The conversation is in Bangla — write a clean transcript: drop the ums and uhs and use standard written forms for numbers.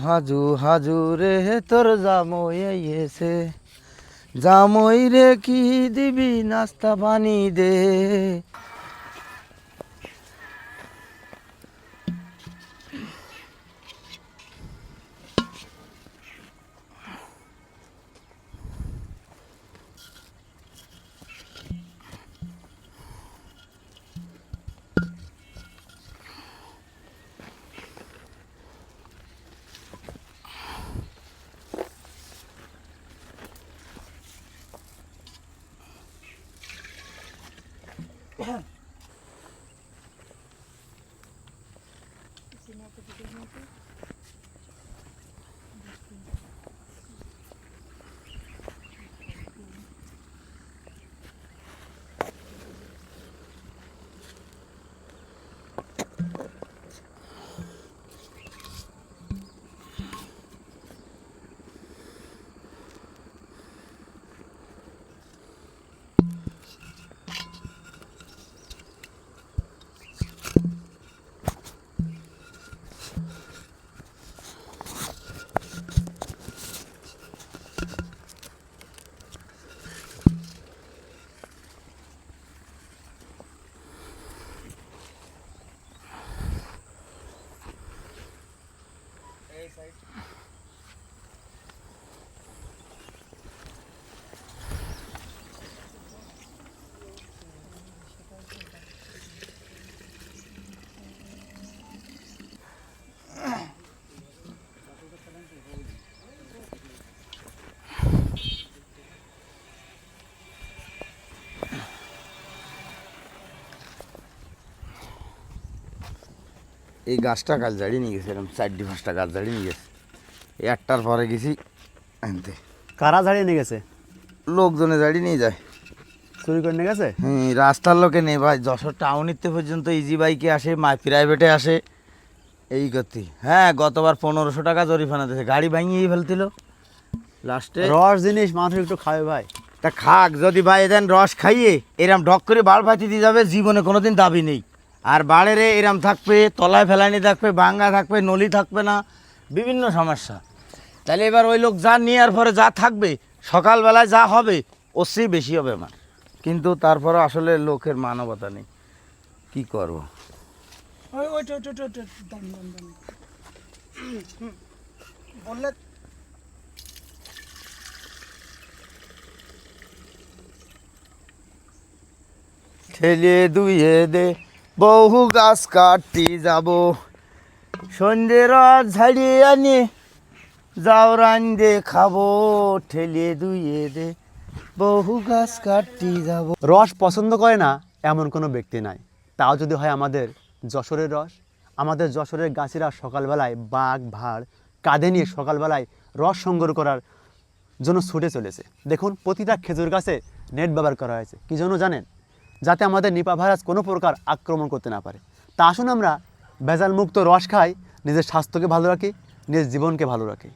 হাজু হাজু রে তোর জামই এসে, জামই রে কি দিবি নাস্তা পানি দে। এই গাছটা কাল জাড়িয়ে নিয়ে গেছে, এরকম 4-5টা গাছ জাড়িয়ে নিয়ে গেছে। একটার পরে গেছি আনতে। কারা ঝাড়িয়ে নিয়ে গেছে? লোকজনে জাড়িয়ে নিয়ে যায়, চুরি করে নিয়ে গেছে। হ্যাঁ, রাস্তার লোকে নেই ভাই, যশোর টাউনিতে পর্যন্ত ইজি বাইকে আসে, প্রাইভেটে আসে এই গতি। হ্যাঁ, গতবার 1500 টাকা জরিমানা দিয়েছে, গাড়ি ভাঙিয়েই ফেলছিল লাস্টে। রস জিনিস মানুষ একটু খাবে ভাই, তা খাক, যদি ভাই দেন রস খাইয়ে এরম ঢক করে বাল ফাটি দিয়ে যাবে, জীবনে কোনোদিন দাবি নেই। আর বাড়েরে এরম থাকবে, তলায় ফেলানি থাকবে, ভাঙ্গা থাকবে, নলি থাকবে না, বিভিন্ন সমস্যা। তাহলে এবার ওই লোক যা নেওয়ার পরে যা থাকবে, সকালবেলায় যা হবে ওর চেয়ে বেশি হবে আমার। কিন্তু তারপরে আসলে লোকের মানবতা নেই, কি করব। বললে ঠেলে দুইয়ে দে, বহু গাছ কাটতে যাব, সন্ধ্যে রাত ঝাড়িয়ে আনি যাও রান্দে খাবো, ঠেলে দুইয়ে দে, বহু গাছ কাটতে যাব। রস পছন্দ করে না এমন কোনো ব্যক্তি নাই। তাও যদি হয় আমাদের যশোরের রস, আমাদের যশোরের গাছিরা সকালবেলায় বাঘ ভাড় কাঁধে নিয়ে সকালবেলায় রস সংগ্রহ করার জন্য ছুটে চলেছে। দেখুন, প্রতিটা খেজুর গাছে নেট ব্যবহার করা হয়েছে, কী জন্য জানেন? যাতে আমাদের নিপা ভাইরাস কোনো প্রকার আক্রমণ করতে না পারে। তা আসুন আমরা ভেজাল মুক্ত রস খাই, নিজের স্বাস্থ্যকে ভালো রাখি, নিজের জীবনকে ভালো রাখি।